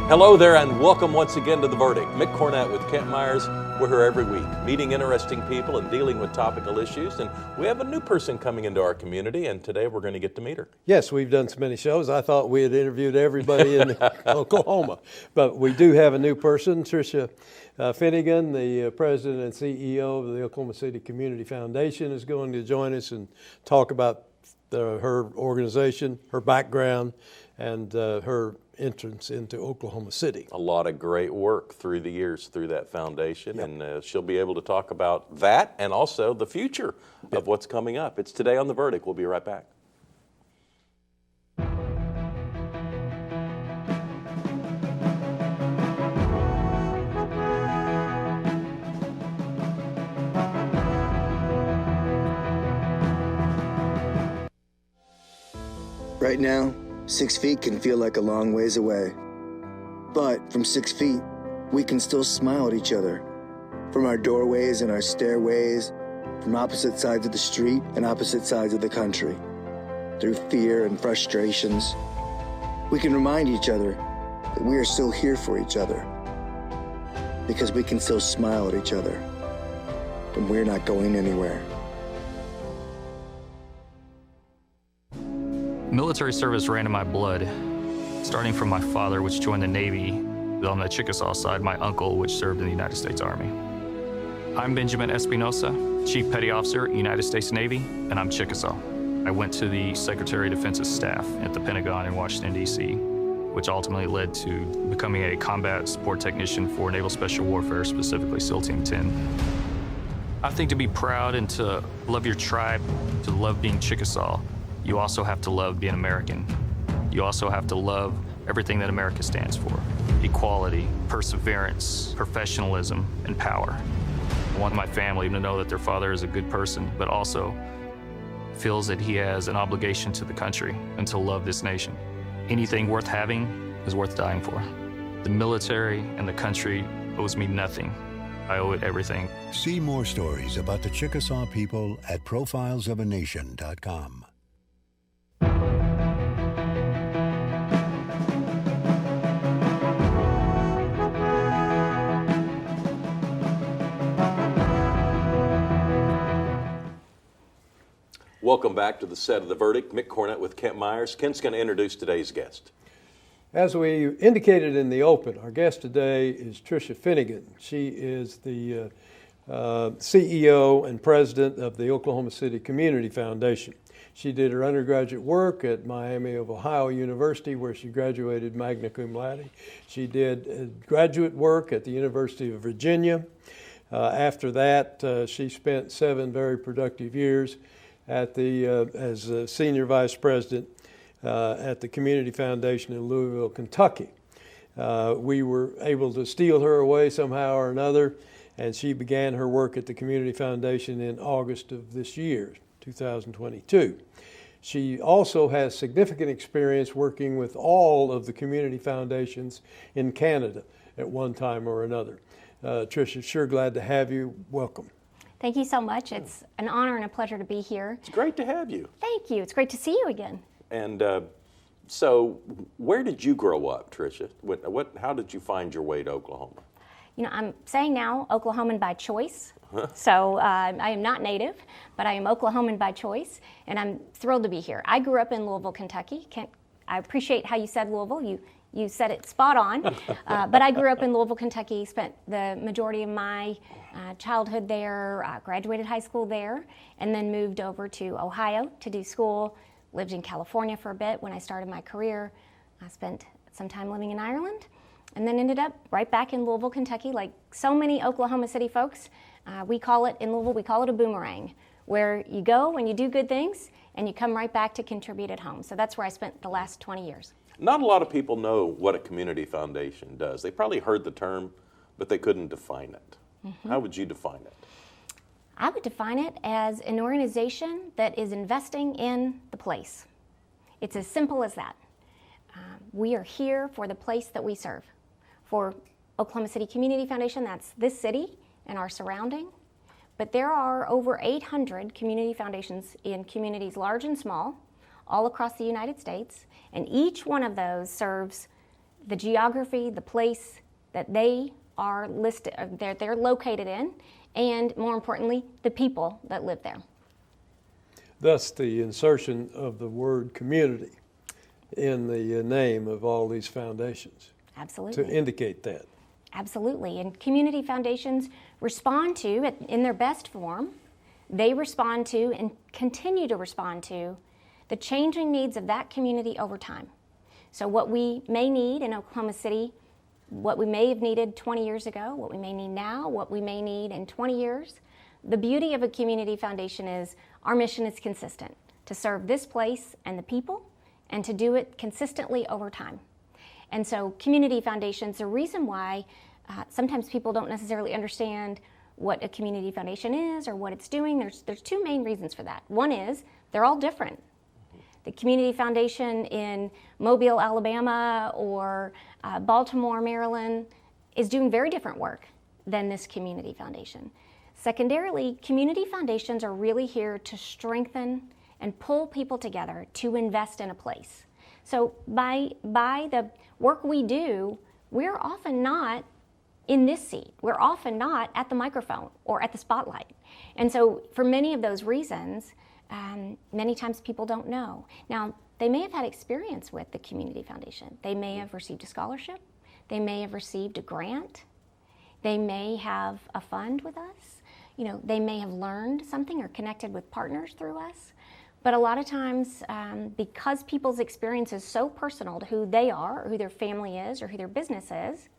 Hello there and welcome once again to The Verdict. Mick Cornett with Meyers. We're here every week, meeting interesting people and dealing with topical issues. And we have a new person coming into our community, and today we're going to get to meet her. Yes, we've done so many shows. I thought we had interviewed everybody in Oklahoma. But we do have a new person, Trisha Finnegan, the president and CEO of the Oklahoma City Community Foundation, is going to join us and talk about her organization, her background, and her entrance into Oklahoma City. A lot of great work through the years through that foundation, yep. And she'll be able to talk about that and also the future of what's coming up. It's Today on The Verdict. We'll be right back. Right now, 6 feet can feel like a long ways away. But from 6 feet, we can still smile at each other. From our doorways and our stairways, from opposite sides of the street and opposite sides of the country. Through fear and frustrations, we can remind each other that we are still here for each other. Because we can still smile at each other. And we're not going anywhere. Military service ran in my blood, starting from my father, which joined the Navy. On the Chickasaw side, my uncle, which served in the United States Army. I'm Benjamin Espinosa, Chief Petty Officer, United States Navy, and I'm Chickasaw. I went to the Secretary of Defense's staff at the Pentagon in Washington, D.C., which ultimately led to becoming a combat support technician for Naval Special Warfare, specifically SEAL Team 10. I think to be proud and to love your tribe, to love being Chickasaw, you also have to love being American. You also have to love everything that America stands for. Equality, perseverance, professionalism, and power. I want my family to know that their father is a good person, but also feels that he has an obligation to the country and to love this nation. Anything worth having is worth dying for. The military and the country owes me nothing. I owe it everything. See more stories about the Chickasaw people at profilesofanation.com. Welcome back to the set of The Verdict. Mick Cornett with Kent Meyers. Kent's going to introduce today's guest. As we indicated in the open, our guest today is Trisha Finnegan. She is the CEO and president of the Oklahoma City Community Foundation. She did her undergraduate work at Miami of Ohio University, where she graduated magna cum laude. She did graduate work at the University of Virginia. After that, she spent 7 very productive years at as a senior vice president at the Community Foundation in Louisville, Kentucky. We were able to steal her away somehow or another, and she began her work at the Community Foundation in August of this year, 2022. She also has significant experience working with all of the community foundations in Canada at one time or another. Trisha, sure glad to have you. Welcome. Thank you so much. It's an honor and a pleasure to be here. It's great to have you. Thank you. It's great to see you again. And so where did you grow up, Trisha? How did you find your way to Oklahoma? You know, I'm saying now Oklahoman by choice. So I am not native, but I am Oklahoman by choice, and I'm thrilled to be here. I grew up in Louisville, Kentucky. I appreciate how you said Louisville. You said it spot on. But I grew up in Louisville, Kentucky, spent the majority of my childhood there, graduated high school there, and then moved over to Ohio to do school. Lived in California for a bit when I started my career. I spent some time living in Ireland, and then ended up right back in Louisville, Kentucky. Like so many Oklahoma City folks, we call it in Louisville, we call it a boomerang, where you go and you do good things, and you come right back to contribute at home. So that's where I spent the last 20 years. Not a lot of people know what a community foundation does. They probably heard the term, but they couldn't define it. Mm-hmm. How would you define it? I would define it as an organization that is investing in the place. It's as simple as that. We are here for the place that we serve. For Oklahoma City Community Foundation, that's this city and our surrounding. But there are over 800 community foundations in communities large and small, all across the United States, and each one of those serves the geography, the place that they are listed, they're located in, and more importantly, the people that live there. Thus, the insertion of the word community in the name of all these foundations Absolutely. to indicate that. Absolutely. And community foundations respond to, in their best form, they respond to and continue to respond to the changing needs of that community over time. So what we may need in Oklahoma City, what we may have needed 20 years ago, what we may need now, what we may need in 20 years, the beauty of a community foundation is our mission is consistent, to serve this place and the people, and to do it consistently over time. And so community foundations, the reason why sometimes people don't necessarily understand what a community foundation is or what it's doing, there's two main reasons for that. One is they're all different. The community foundation in Mobile, Alabama, or Baltimore, Maryland is doing very different work than this community foundation. Secondarily, community foundations are really here to strengthen and pull people together to invest in a place. So by the work we do, we're often not in this seat. We're often not at the microphone or at the spotlight. And so for many of those reasons, many times people don't know. Now, they may have had experience with the community foundation. They may have received a scholarship. They may have received a grant. They may have a fund with us. They may have learned something or connected with partners through us. But a lot of times, because people's experience is so personal to who they are, or who their family is, or who their business is,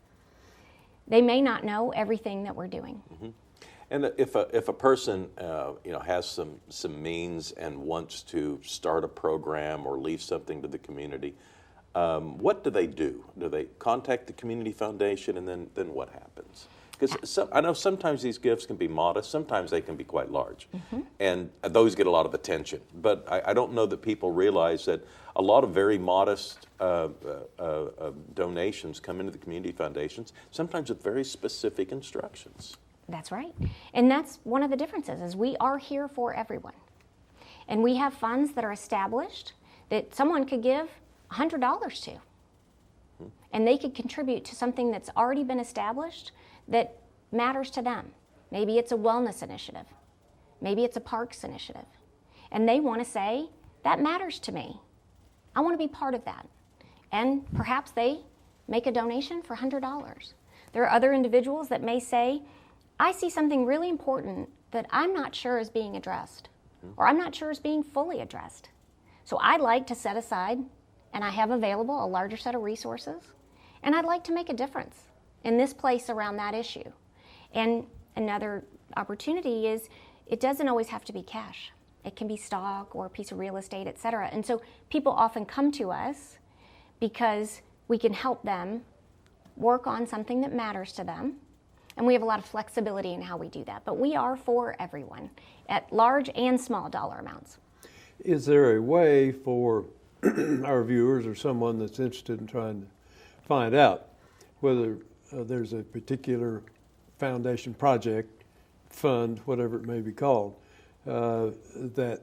they may not know everything that we're doing. Mm-hmm. And if a person has some means and wants to start a program or leave something to the community, what do they do? Do they contact the community foundation, and then what happens? Because I know sometimes these gifts can be modest, sometimes they can be quite large, and those get a lot of attention. But I don't know that people realize that a lot of very modest donations come into the community foundations, sometimes with very specific instructions. That's right. And that's one of the differences, is we are here for everyone. And we have funds that are established that someone could give $100 to. And they could contribute to something that's already been established that matters to them. Maybe it's a wellness initiative. Maybe it's a parks initiative. And they want to say, that matters to me. I want to be part of that. And perhaps they make a donation for $100. There are other individuals that may say, I see something really important that I'm not sure is being addressed, or I'm not sure is being fully addressed. So I'd like to set aside, and I have available a larger set of resources, and I'd like to make a difference in this place around that issue. And another opportunity is, it doesn't always have to be cash. It can be stock or a piece of real estate, et cetera. And so people often come to us because we can help them work on something that matters to them. And we have a lot of flexibility in how we do that. But we are for everyone at large and small dollar amounts. Is there a way for our viewers or someone that's interested in trying to find out whether there's a particular foundation project, fund, whatever it may be called, that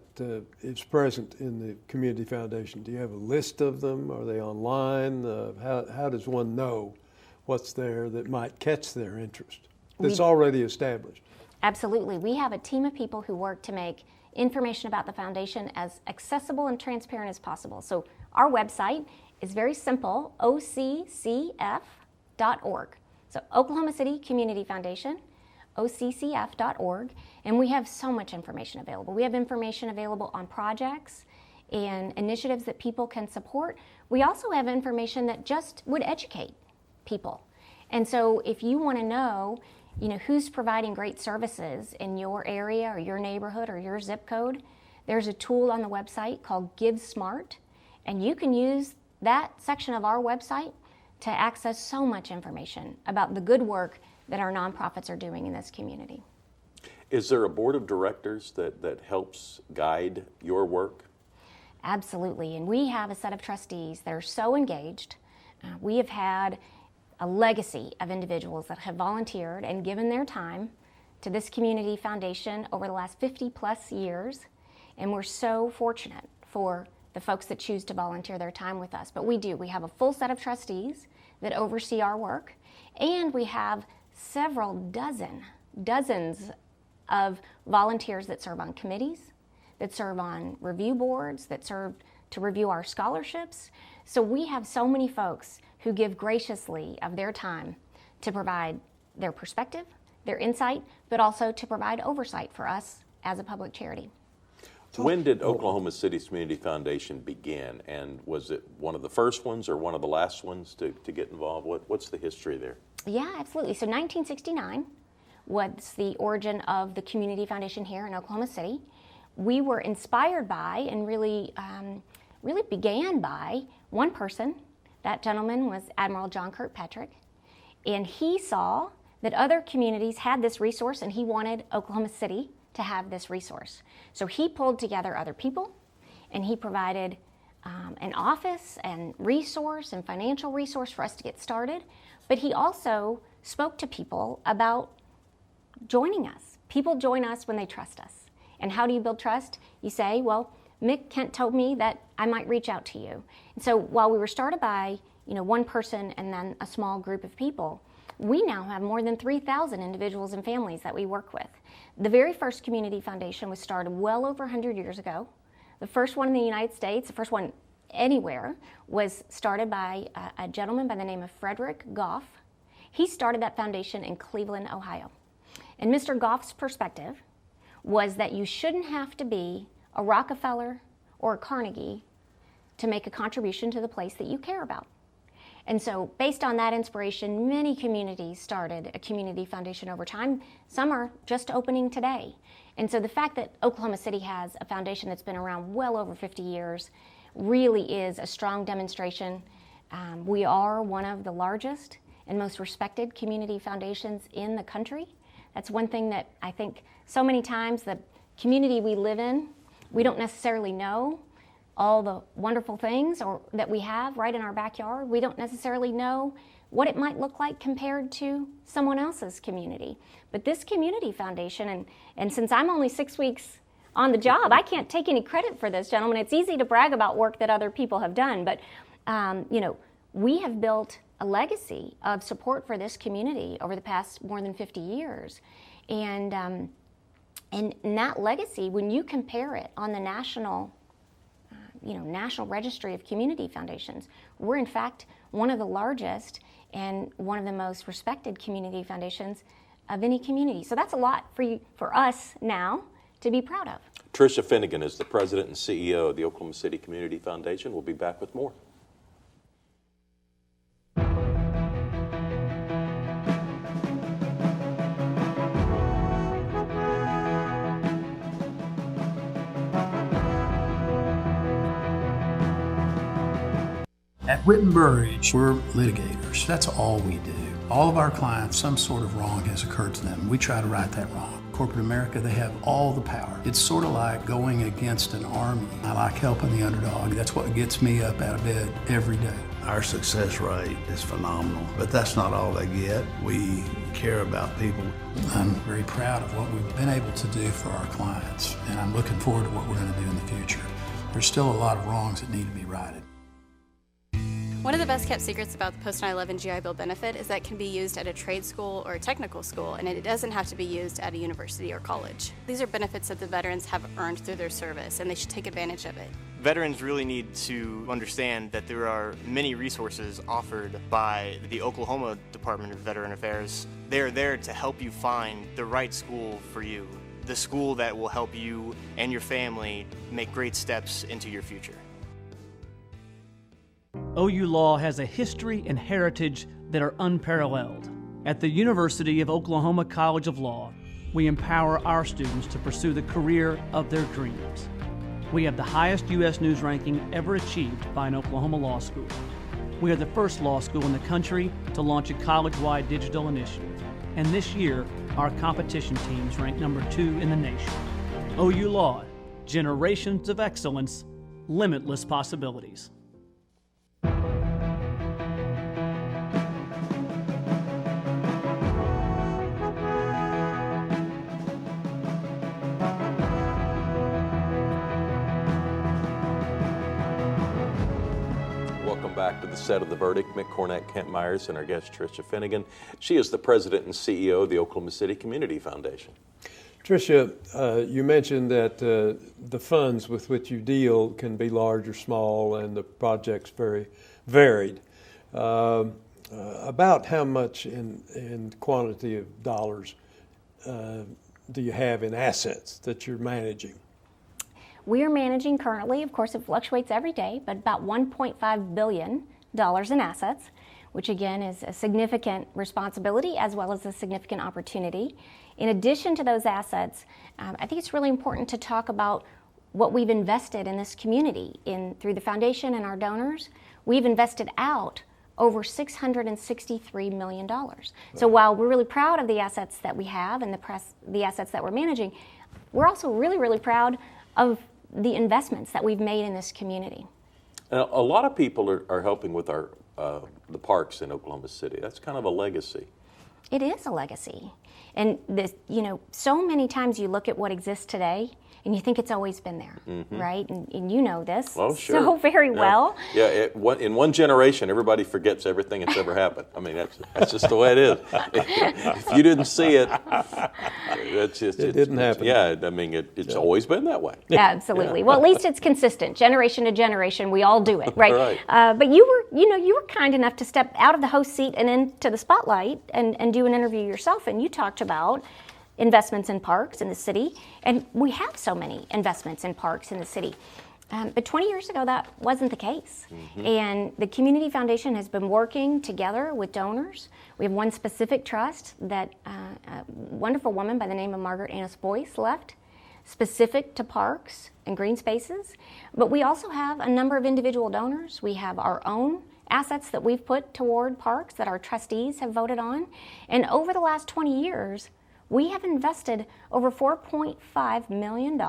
is present in the community foundation? Do you have a list of them? Are they online? How does one know what's there that might catch their interest that's already established? Absolutely. We have a team of people who work to make information about the foundation as accessible and transparent as possible. So our website is very simple, OCCF.org. So Oklahoma City Community Foundation, OCCF.org, and we have so much information available. We have information available on projects and initiatives that people can support. We also have information that just would educate people. And so if you want to know, who's providing great services in your area or your neighborhood or your zip code, there's a tool on the website called Give Smart, and you can use that section of our website to access so much information about the good work that our nonprofits are doing in this community. Is there a board of directors that helps guide your work? Absolutely, and we have a set of trustees that are so engaged. We have had a legacy of individuals that have volunteered and given their time to this community foundation over the last 50 plus years, and we're so fortunate for the folks that choose to volunteer their time with us. But we have a full set of trustees that oversee our work, and we have several dozens of volunteers that serve on committees, that serve on review boards, that serve to review our scholarships. So we have so many folks who give graciously of their time to provide their perspective, their insight, but also to provide oversight for us as a public charity. When did Oklahoma City Community Foundation begin, and was it one of the first ones or one of the last ones to get involved? What's the history there? Yeah, absolutely. So 1969 was the origin of the Community Foundation here in Oklahoma City. We were inspired by and really began by one person. That gentleman was Admiral John Kirkpatrick, and he saw that other communities had this resource, and he wanted Oklahoma City to have this resource. So he pulled together other people, and he provided an office and resource and financial resource for us to get started. But he also spoke to people about joining us. People join us when they trust us. And how do you build trust? You say, well, Mick Kent told me that I might reach out to you. And so while we were started by one person and then a small group of people, we now have more than 3,000 individuals and families that we work with. The very first community foundation was started well over 100 years ago. The first one in the United States, the first one anywhere, was started by a gentleman by the name of Frederick Goff. He started that foundation in Cleveland, Ohio. And Mr. Goff's perspective was that you shouldn't have to be a Rockefeller or a Carnegie to make a contribution to the place that you care about. And so based on that inspiration, many communities started a community foundation over time. Some are just opening today. And so the fact that Oklahoma City has a foundation that's been around well over 50 years really is a strong demonstration. We are one of the largest and most respected community foundations in the country. That's one thing that I think so many times the community we live in, we don't necessarily know all the wonderful things that we have right in our backyard. We don't necessarily know what it might look like compared to someone else's community. But this community foundation, and since I'm only 6 weeks on the job, I can't take any credit for this, gentlemen. It's easy to brag about work that other people have done, but we have built a legacy of support for this community over the past more than 50 years. And that legacy, when you compare it on the national registry of community foundations, we're in fact one of the largest and one of the most respected community foundations of any community. So that's a lot for us now to be proud of. Trisha Finnegan is the president and CEO of the Oklahoma City Community Foundation. We'll be back with more. At Whitten Burridge, we're litigators. That's all we do. All of our clients, some sort of wrong has occurred to them. We try to right that wrong. Corporate America, they have all the power. It's sort of like going against an army. I like helping the underdog. That's what gets me up out of bed every day. Our success rate is phenomenal, but that's not all they get. We care about people. I'm very proud of what we've been able to do for our clients, and I'm looking forward to what we're going to do in the future. There's still a lot of wrongs that need to be righted. One of the best kept secrets about the post 9/11 GI Bill benefit is that it can be used at a trade school or a technical school, and it doesn't have to be used at a university or college. These are benefits that the veterans have earned through their service, and they should take advantage of it. Veterans really need to understand that there are many resources offered by the Oklahoma Department of Veteran Affairs. They're there to help you find the right school for you, the school that will help you and your family make great steps into your future. OU Law has a history and heritage that are unparalleled. At the University of Oklahoma College of Law, we empower our students to pursue the career of their dreams. We have the highest U.S. News ranking ever achieved by an Oklahoma law school. We are the first law school in the country to launch a college-wide digital initiative. And this year, our competition teams rank #2 in the nation. OU Law, generations of excellence, limitless possibilities. welcome back to the set of The Verdict, Mick, Cornett, Kent Meyers, and our guest Trisha Finnegan. She is the president and CEO of the Oklahoma City Community Foundation. Trisha, you mentioned that the funds with which you deal can be large or small, and the project's very varied. About how much in quantity of dollars do you have in assets that you're managing? We are managing currently, of course it fluctuates every day, but about $1.5 billion in assets, which again is a significant responsibility as well as a significant opportunity. In addition to those assets, I think it's really important to talk about what we've invested in this community through the foundation and our donors. We've invested out over $663 million. So while we're really proud of the assets that we have and the assets that we're managing, we're also really, really proud of the investments that we've made in this community. Now, a lot of people are helping with the parks in Oklahoma City. That's kind of a legacy. It is a legacy. And so many times you look at what exists today and you think it's always been there, right? And you know this so very well. Yeah, in one generation, everybody forgets everything that's ever happened. I mean, that's just the way it is. If you didn't see it, it didn't happen. Yeah, I mean, it's always been that way. Yeah, absolutely. Well, at least it's consistent, generation to generation. We all do it, right? Right. But you were kind enough to step out of the host seat and into the spotlight and do an interview yourself, and you talked about investments in parks in the city, and we have so many investments in parks in the city. But 20 years ago, that wasn't the case. And the Community Foundation has been working together with donors. We have one specific trust that a wonderful woman by the name of Margaret Annis Boyce left, specific to parks and green spaces. But we also have a number of individual donors. We have our own assets that we've put toward parks that our trustees have voted on. And over the last 20 years, we have invested over $4.5 million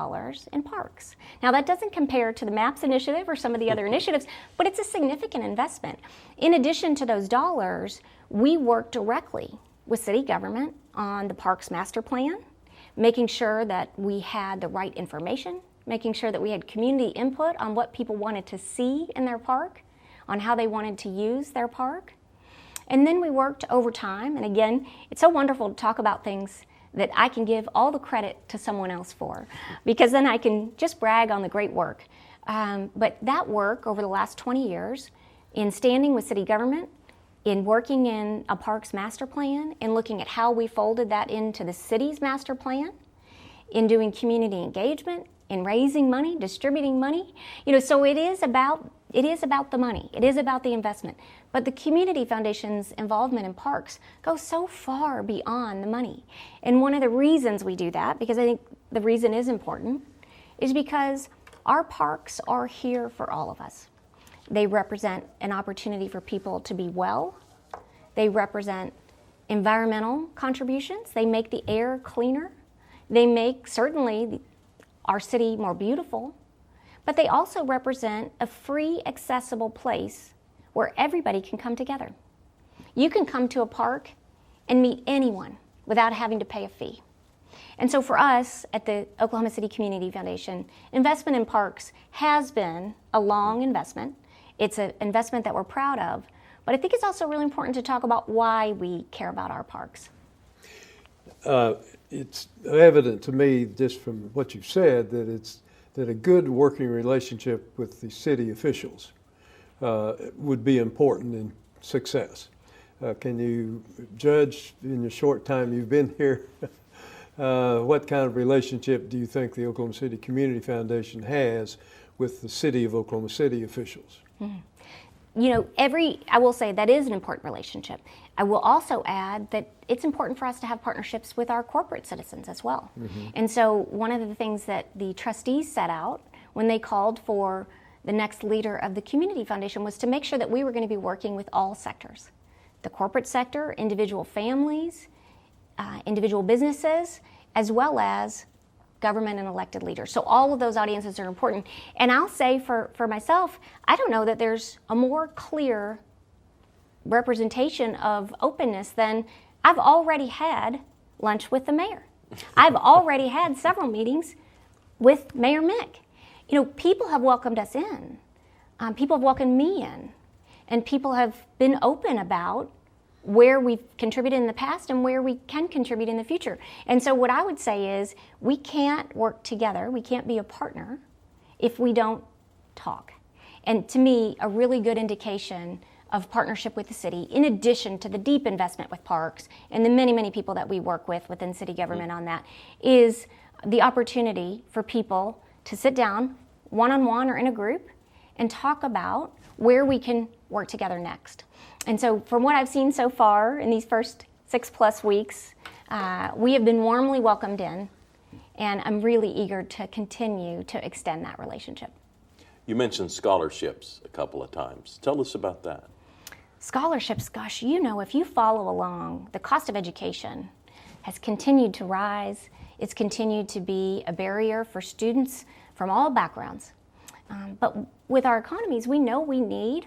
in parks. Now, that doesn't compare to the MAPS initiative or some of the other initiatives, but it's a significant investment. In addition to those dollars, we work directly with city government on the Parks Master Plan, making sure that we had the right information, making sure that we had community input on what people wanted to see in their park, on how they wanted to use their park. And then we worked over time, and again, it's so wonderful to talk about things that I can give all the credit to someone else for, because then I can just brag on the great work. But that work over the last 20 years, in standing with city government, in working in a parks master plan, in looking at how we folded that into the city's master plan, in doing community engagement, in raising money, distributing money. So it is about the money. It is about the investment. But the Community Foundation's involvement in parks goes so far beyond the money. And one of the reasons we do that, because I think the reason is important, is because our parks are here for all of us. They represent an opportunity for people to be well. They represent environmental contributions. They make the air cleaner. They make certainly our city more beautiful. But they also represent a free, accessible place where everybody can come together. You can come to a park and meet anyone without having to pay a fee. And so for us at the Oklahoma City Community Foundation, investment in parks has been a long investment. It's an investment that we're proud of, but I think it's also really important to talk about why we care about our parks. It's evident to me, just from what you've said, that a good working relationship with the city officials would be important in success. Can you judge in the short time you've been here, what kind of relationship do you think the Oklahoma City Community Foundation has with the city of Oklahoma City officials? I will say that is an important relationship. I will also add that it's important for us to have partnerships with our corporate citizens as well. And so one of the things that the trustees set out when they called for the next leader of the Community Foundation was to make sure that we were going to be working with all sectors. The corporate sector, individual families, individual businesses, as well as government and elected leaders. So all of those audiences are important. And I'll say for myself, I don't know that there's a more clear representation of openness than I've already had lunch with the mayor. I've already had several meetings with Mayor Mick. People have welcomed us in. People have welcomed me in. and people have been open about where we've contributed in the past and where we can contribute in the future. And so what I would say is we can't work together, we can't be a partner if we don't talk. And to me, a really good indication of partnership with the city, in addition to the deep investment with parks and the many, many people that we work with within city government on that, is the opportunity for people to sit down one-on-one or in a group and talk about where we can work together next. And so from what I've seen so far in these first 6+ weeks, we have been warmly welcomed in, and I'm really eager to continue to extend that relationship. You mentioned scholarships a couple of times. Tell us about that. Scholarships, gosh, you know, if you follow along, the cost of education has continued to rise. It's continued to be a barrier for students from all backgrounds. But with our economies, we know we need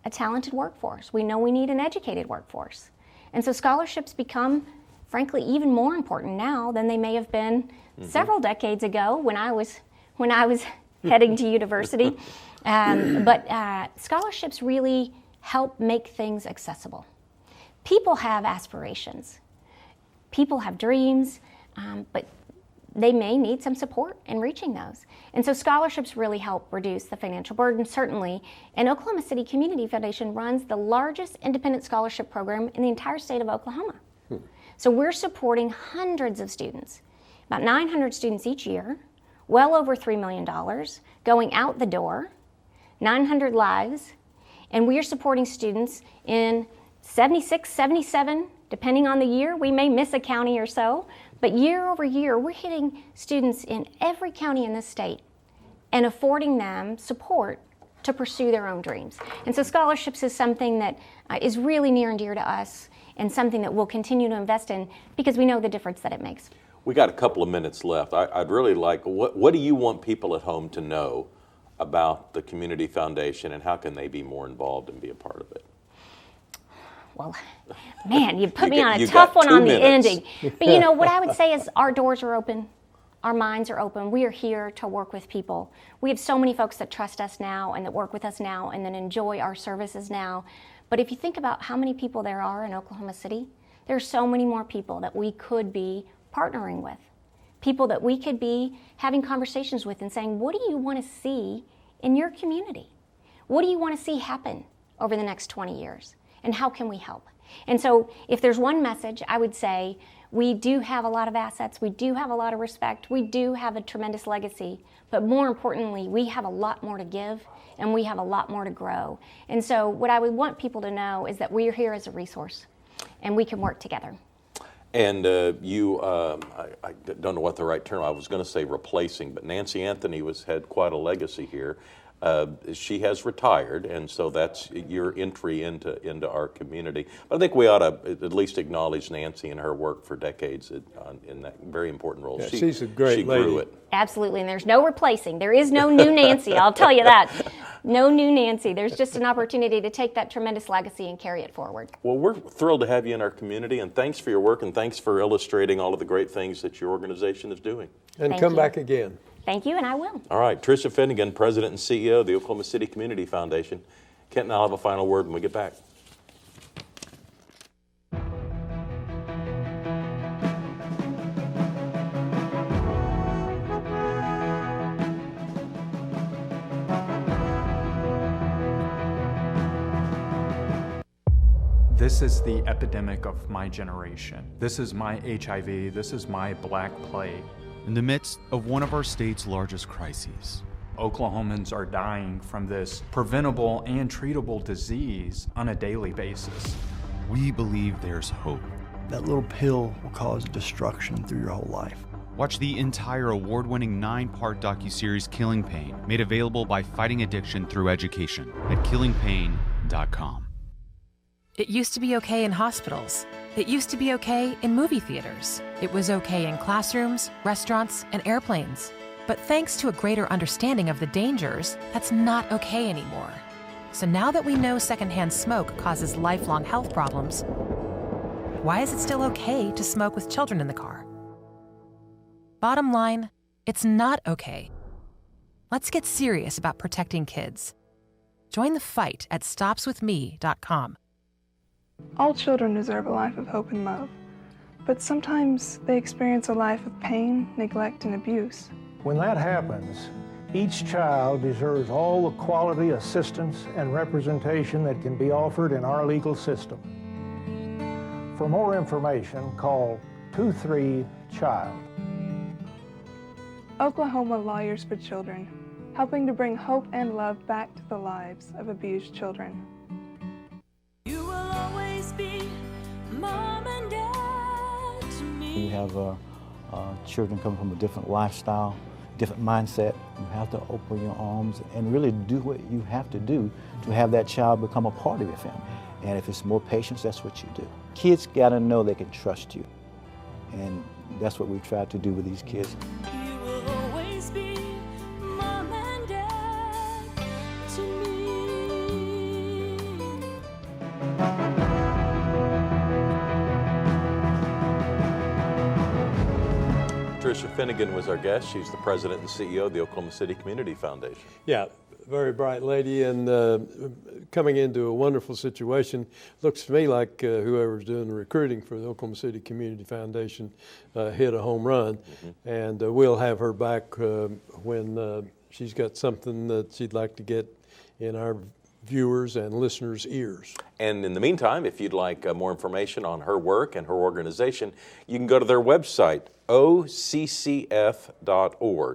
a talented workforce. We know we need an educated workforce. And so scholarships become, frankly, even more important now than they may have been several decades ago when I was heading to university. But scholarships really help make things accessible. People have aspirations. People have dreams, but they may need some support in reaching those. And so scholarships really help reduce the financial burden, certainly. And Oklahoma City Community Foundation runs the largest independent scholarship program in the entire state of Oklahoma. So we're supporting hundreds of students, about 900 students each year, well over $3 million, going out the door, 900 lives, and we are supporting students in 76, 77, depending on the year. We may miss a county or so, but year over year, we're hitting students in every county in the state and affording them support to pursue their own dreams. And so scholarships is something that is really near and dear to us and something that we'll continue to invest in because we know the difference that it makes. We got a couple of minutes left. I'd really like, what do you want people at home to know about the Community Foundation and how can they be more involved and be a part of it? Well, man, you put me on a tough one on the ending. But you know, what I would say is our doors are open. Our minds are open. We are here to work with people. We have so many folks that trust us now and that work with us now and that enjoy our services now. But if you think about how many people there are in Oklahoma City, there are so many more people that we could be partnering with. People that we could be having conversations with and saying, what do you want to see in your community? What do you want to see happen over the next 20 years? And how can we help? And so if there's one message, I would say we do have a lot of assets, we do have a lot of respect, we do have a tremendous legacy, but more importantly, we have a lot more to give and we have a lot more to grow. And so what I would want people to know is that we are here as a resource and we can work together. And I don't know what the right term, I was going to say replacing, but Nancy Anthony had quite a legacy here. She has retired, and so that's your entry into our community. But I think we ought to at least acknowledge Nancy and her work for decades in that very important role. Yeah, she's a great lady. Grew it. Absolutely, and there's no replacing. There is no new Nancy, I'll tell you that. No new Nancy. There's just an opportunity to take that tremendous legacy and carry it forward. Well, we're thrilled to have you in our community, and thanks for your work, and thanks for illustrating all of the great things that your organization is doing. And Thank come you. back again. Thank you, and I will. All right, Trisha Finnegan, President and CEO of the Oklahoma City Community Foundation. Kent and I'll have a final word when we get back. This is the epidemic of my generation. This is my HIV. This is my Black Plague. In the midst of one of our state's largest crises, Oklahomans are dying from this preventable and treatable disease on a daily basis. we believe there's hope. That little pill will cause destruction through your whole life. Watch the entire award-winning 9-part docuseries Killing Pain, made available by Fighting Addiction Through Education at killingpain.com. It used to be okay in hospitals. It used to be okay in movie theaters. It was okay in classrooms, restaurants, and airplanes. But thanks to a greater understanding of the dangers, that's not okay anymore. So now that we know secondhand smoke causes lifelong health problems, why is it still okay to smoke with children in the car? Bottom line, it's not okay. Let's get serious about protecting kids. Join the fight at stopswithme.com. All children deserve a life of hope and love, but sometimes they experience a life of pain, neglect, and abuse. When that happens, each child deserves all the quality assistance and representation that can be offered in our legal system. For more information, call 23-CHILD. Oklahoma Lawyers for Children, helping to bring hope and love back to the lives of abused children. You will always be mom and dad to me. You have children coming from a different lifestyle, different mindset. You have to open your arms and really do what you have to do to have that child become a part of your family. And if it's more patience, that's what you do. Kids gotta know they can trust you. And that's what we try to do with these kids. You will always be mom and dad to me. Trisha Finnegan was our guest. She's the president and CEO of the Oklahoma City Community Foundation. Yeah, very bright lady, and coming into a wonderful situation. Looks to me like whoever's doing the recruiting for the Oklahoma City Community Foundation hit a home run, and we'll have her back when she's got something that she'd like to get in our viewers' and listeners' ears. And in the meantime, if you'd like more information on her work and her organization, you can go to their website, OCCF.org.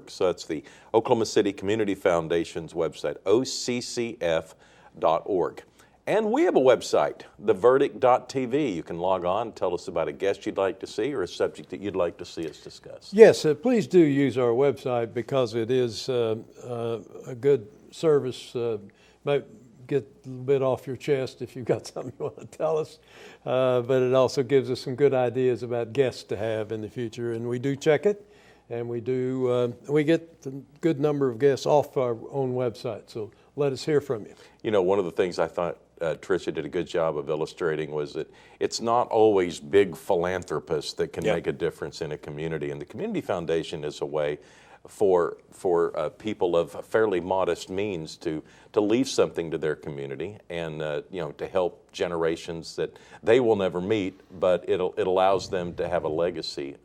So that's the Oklahoma City Community Foundation's website, OCCF.org. And we have a website, theverdict.tv. You can log on and tell us about a guest you'd like to see or a subject that you'd like to see us discuss. Yes, please do use our website because it is a good service. Might get a little bit off your chest if you've got something you want to tell us, but it also gives us some good ideas about guests to have in the future, and we do check it, and we get a good number of guests off our own website, so let us hear from you. You know, one of the things I thought Trisha did a good job of illustrating was that it's not always big philanthropists that can make a difference in a community, and the Community Foundation is a way for people of fairly modest means to leave something to their community and to help generations that they will never meet, but it allows them to have a legacy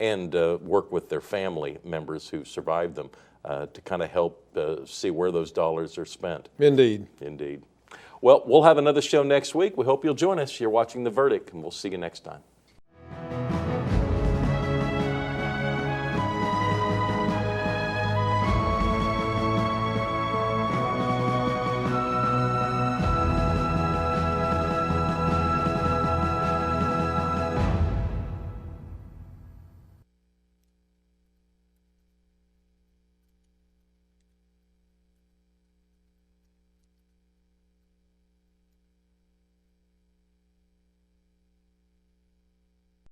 and work with their family members who survived them to kind of help see where those dollars are spent. Indeed. Indeed. Well, we'll have another show next week. We hope you'll join us. You're watching The Verdict, and we'll see you next time.